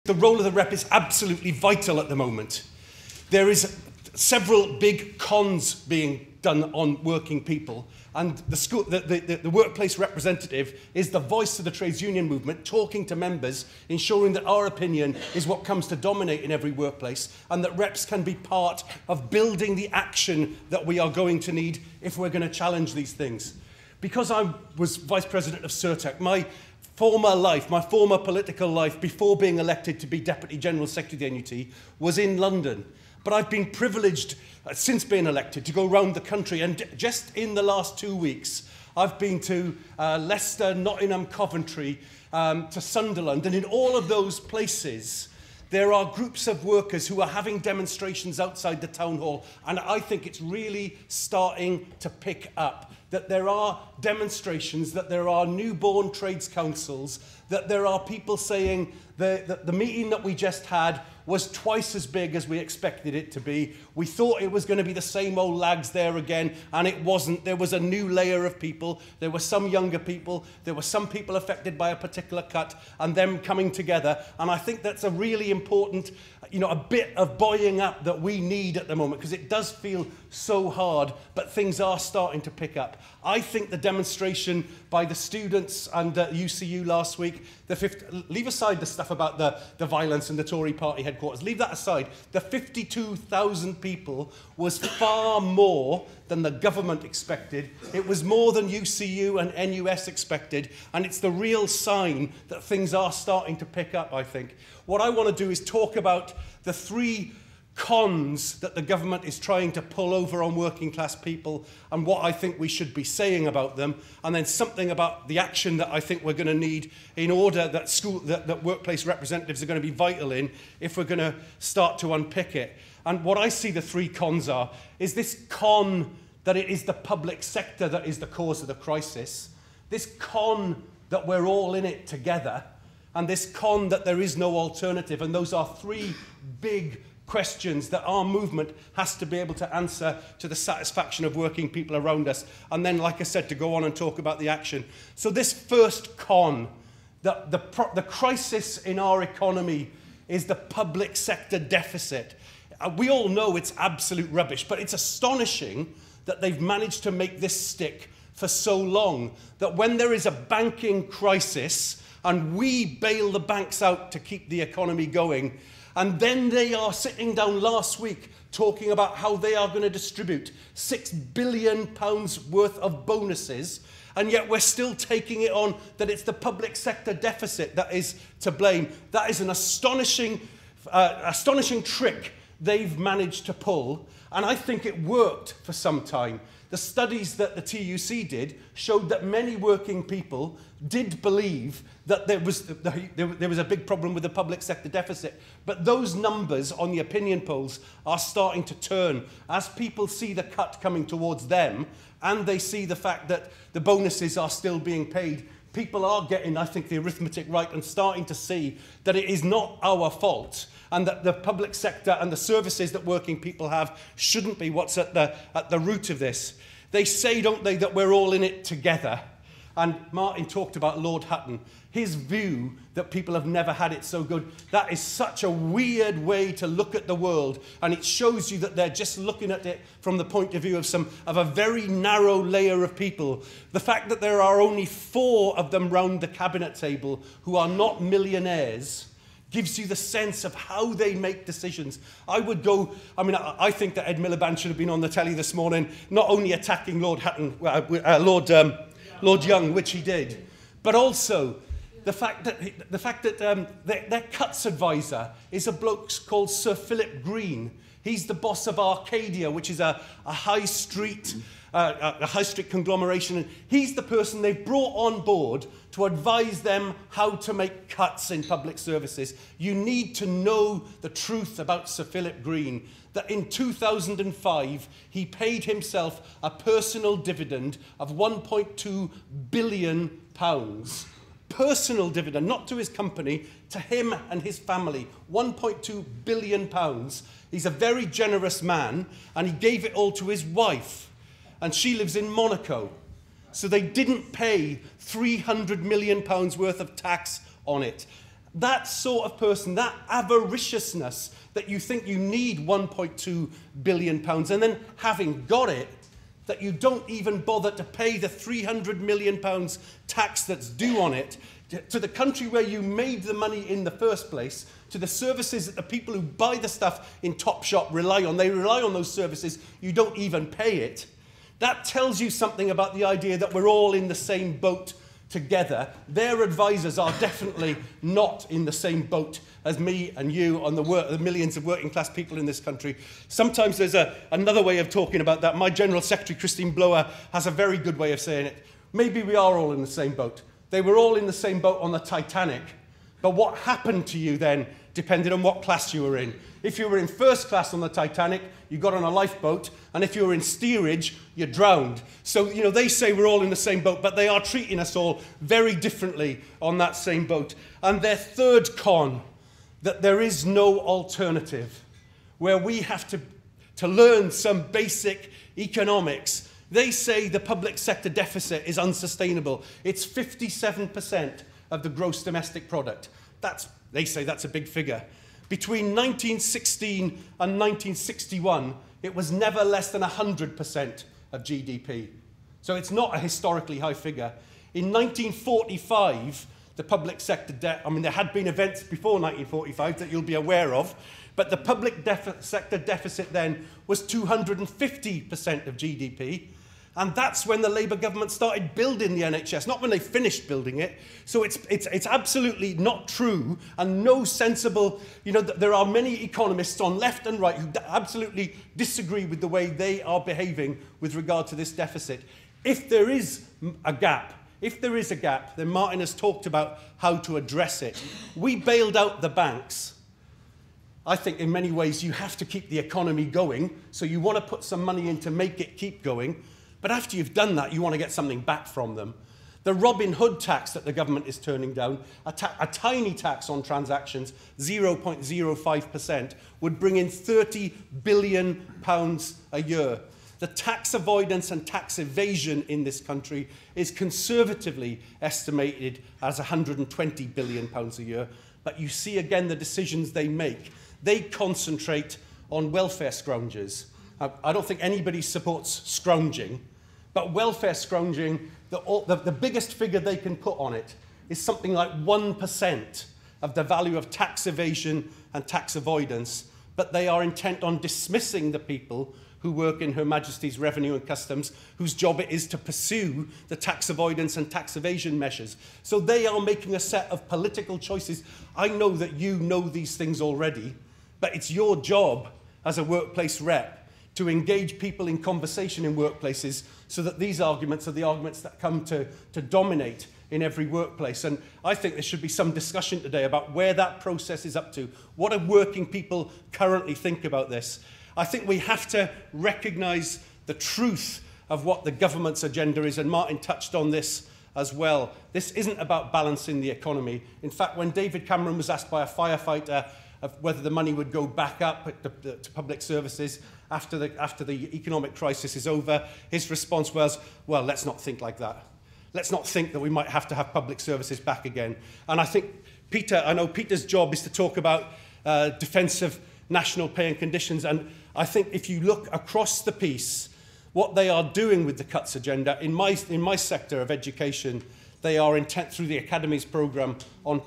the role of the rep is absolutely vital at the moment. There is several big cons being done on working people, and the workplace representative is the voice of the trades union movement, talking to members, ensuring that our opinion is what comes to dominate in every workplace, and that reps can be part of building the action that we are going to need if we're going to challenge these things. Because I was vice president of SERTUC, my former life, my former political life, before being elected to be Deputy General Secretary of the NUT, was in London. But I've been privileged, since being elected, to go around the country. And just in the last 2 weeks, I've been to Leicester, Nottingham, Coventry, to Sunderland. And in all of those places, there are groups of workers who are having demonstrations outside the town hall. And I think it's really starting to pick up. That there are demonstrations, that there are newborn trades councils, that there are people saying that the meeting that we just had was twice as big as we expected it to be. We thought it was going to be the same old lags there again, and it wasn't. There was a new layer of people. There were some younger people. There were some people affected by a particular cut, and them coming together. And I think that's a really important, a bit of buoying up that we need at the moment, because it does feel so hard, but things are starting to pick up. I think the demonstration by the students and UCU last week, leave aside the stuff about the violence in the Tory party headquarters, leave that aside. The 52,000 people was far more than the government expected. It was more than UCU and NUS expected, and it's the real sign that things are starting to pick up, I think. What I want to do is talk about the three cons that the government is trying to pull over on working class people and what I think we should be saying about them, and then something about the action that I think we're going to need in order that workplace representatives are going to be vital in if we're going to start to unpick it. And what I see the three cons are is this con that it is the public sector that is the cause of the crisis, this con that we're all in it together, and this con that there is no alternative. And those are three big questions that our movement has to be able to answer to the satisfaction of working people around us. And then, like I said, to go on and talk about the action. So this first con, the crisis in our economy is the public sector deficit. We all know it's absolute rubbish, but it's astonishing that they've managed to make this stick for so long, that when there is a banking crisis and we bail the banks out to keep the economy going, and then they are sitting down last week talking about how they are going to distribute £6 billion worth of bonuses, and yet we're still taking it on that it's the public sector deficit that is to blame. That is an astonishing trick they've managed to pull, and I think it worked for some time. The studies that the TUC did showed that many working people did believe that there was a big problem with the public sector deficit. But those numbers on the opinion polls are starting to turn as people see the cut coming towards them, and they see the fact that the bonuses are still being paid. People are getting, I think, the arithmetic right and starting to see that it is not our fault, and that the public sector and the services that working people have shouldn't be what's at the root of this. They say, don't they, that we're all in it together. And Martin talked about Lord Hutton. His view that people have never had it so good, that is such a weird way to look at the world. And it shows you that they're just looking at it from the point of view of a very narrow layer of people. The fact that there are only 4 of them round the cabinet table who are not millionaires gives you the sense of how they make decisions. I think that Ed Miliband should have been on the telly this morning, not only attacking Lord Hutton, Lord Young, which he did, but also the fact that their cuts advisor is a bloke called Sir Philip Green. He's the boss of Arcadia, which is a high street conglomeration. And he's the person they've brought on board to advise them how to make cuts in public services. You need to know the truth about Sir Philip Green, that in 2005, he paid himself a personal dividend of £1.2 billion. Personal dividend, not to his company, to him and his family. £1.2 billion. He's a very generous man, and he gave it all to his wife. And she lives in Monaco. So they didn't pay £300 million worth of tax on it. That sort of person, that avariciousness that you think you need £1.2 billion, and then having got it, that you don't even bother to pay the £300 million tax that's due on it, to the country where you made the money in the first place, to the services that the people who buy the stuff in Topshop rely on. They rely on those services. You don't even pay it. That tells you something about the idea that we're all in the same boat together. Their advisors are definitely not in the same boat as me and you on the millions of working class people in this country. Sometimes there's another way of talking about that. My General Secretary, Christine Blower, has a very good way of saying it. Maybe we are all in the same boat. They were all in the same boat on the Titanic. But what happened to you then depended on what class you were in. If you were in first class on the Titanic, you got on a lifeboat, and if you were in steerage, you drowned. So, they say we're all in the same boat, but they are treating us all very differently on that same boat. And their third con, that there is no alternative, where we have to learn some basic economics. They say the public sector deficit is unsustainable. It's 57% of the gross domestic product. They say that's a big figure. Between 1916 and 1961, it was never less than 100% of GDP. So it's not a historically high figure. In 1945, the public sector debt, there had been events before 1945 that you'll be aware of, but the public sector deficit then was 250% of GDP. And that's when the Labour government started building the NHS, not when they finished building it. So it's absolutely not true, and no sensible, there are many economists on left and right who absolutely disagree with the way they are behaving with regard to this deficit. If there is a gap, then Martin has talked about how to address it. We bailed out the banks. I think in many ways you have to keep the economy going, so you want to put some money in to make it keep going. But after you've done that, you want to get something back from them. The Robin Hood tax that the government is turning down, a tiny tax on transactions, 0.05%, would bring in £30 billion a year. The tax avoidance and tax evasion in this country is conservatively estimated as £120 billion a year. But you see again the decisions they make. They concentrate on welfare scroungers. I don't think anybody supports scrounging, but welfare scrounging, the biggest figure they can put on it is something like 1% of the value of tax evasion and tax avoidance, but they are intent on dismissing the people who work in Her Majesty's Revenue and Customs, whose job it is to pursue the tax avoidance and tax evasion measures. So they are making a set of political choices. I know that you know these things already, but it's your job as a workplace rep to engage people in conversation in workplaces so that these arguments are the arguments that come to dominate in every workplace. And I think there should be some discussion today about where that process is up to. What do working people currently think about this? I think we have to recognise the truth of what the government's agenda is, and Martin touched on this as well. This isn't about balancing the economy. In fact, when David Cameron was asked by a firefighter of whether the money would go back up to public services after the economic crisis is over, his response was, well, let's not think like that. Let's not think that we might have to have public services back again. And I think I know Peter's job is to talk about defensive national pay and conditions, and I think if you look across the piece, what they are doing with the cuts agenda, in my sector of education, they are intent through the Academies programme on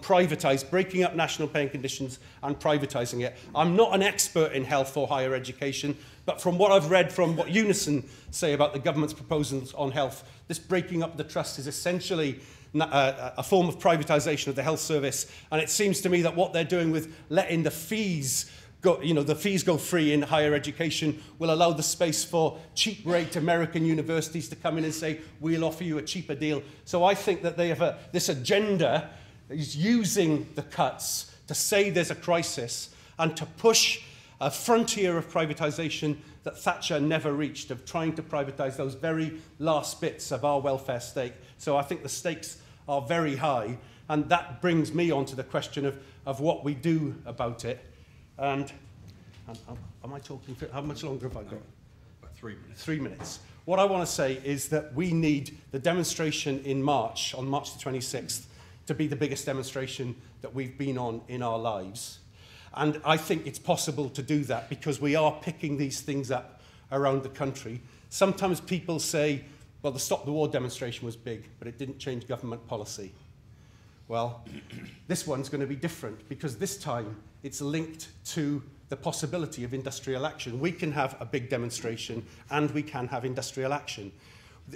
breaking up national pay and conditions and privatising it. I'm not an expert in health or higher education, but from what I've read from what Unison say about the government's proposals on health, this breaking up the trust is essentially a form of privatisation of the health service. And it seems to me that what they're doing with letting the fees go free in higher education will allow the space for cheap rate American universities to come in and say, we'll offer you a cheaper deal. So I think that they have this agenda is using the cuts to say there's a crisis and to push a frontier of privatisation that Thatcher never reached, of trying to privatise those very last bits of our welfare state. So I think the stakes are very high, and that brings me on to the question of what we do about it. And am I talking? How much longer have I got? About 3 minutes. 3 minutes. What I want to say is that we need the demonstration in March, on March the 26th, to be the biggest demonstration that we've been on in our lives. And I think it's possible to do that because we are picking these things up around the country. Sometimes people say, well, the Stop the War demonstration was big, but it didn't change government policy. Well, this one's going to be different because this time it's linked to the possibility of industrial action. We can have a big demonstration and we can have industrial action.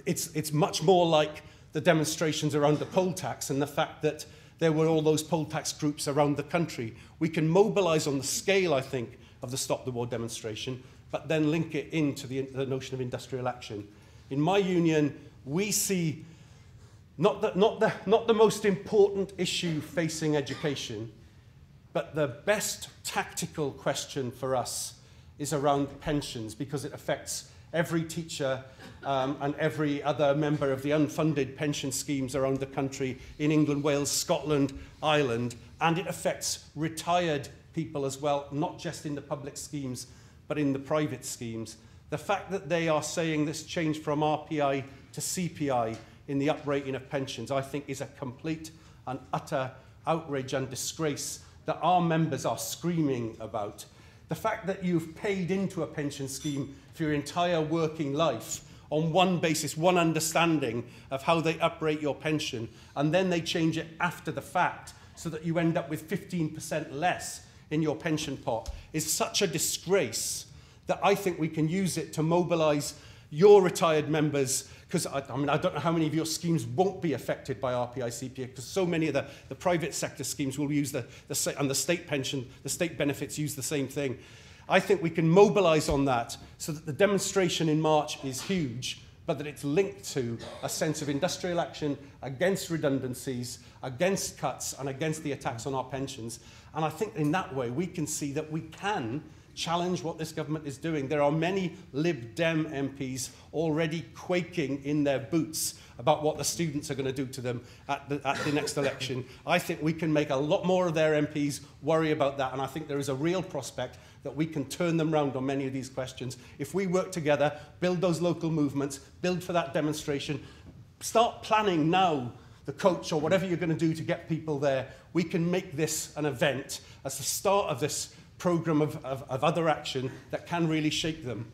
It's much more like the demonstrations around the poll tax and the fact that there were all those poll tax groups around the country. We can mobilize on the scale, I think, of the Stop the War demonstration, but then link it into the notion of industrial action. In my union, we see not the most important issue facing education, but the best tactical question for us is around pensions, because it affects every teacher and every other member of the unfunded pension schemes around the country in England, Wales, Scotland, Ireland, and it affects retired people as well, not just in the public schemes, but in the private schemes. The fact that they are saying this change from RPI to CPI in the uprating of pensions, I think is a complete and utter outrage and disgrace that our members are screaming about. The fact that you've paid into a pension scheme for your entire working life on one basis, one understanding of how they uprate your pension, and then they change it after the fact so that you end up with 15% less in your pension pot is such a disgrace that I think we can use it to mobilise your retired members, because I don't know how many of your schemes won't be affected by RPI CPI, because so many of the private sector schemes will use and the state pension, the state benefits use the same thing. I think we can mobilise on that so that the demonstration in March is huge, but that it's linked to a sense of industrial action against redundancies, against cuts, and against the attacks on our pensions. And I think in that way we can see that we can challenge what this government is doing. There are many Lib Dem MPs already quaking in their boots about what the students are going to do to them at the next election. I think we can make a lot more of their MPs worry about that, and I think there is a real prospect that we can turn them round on many of these questions. If we work together, build those local movements, build for that demonstration, start planning now the coach or whatever you're going to do to get people there, we can make this an event as the start of this programme of other action that can really shake them.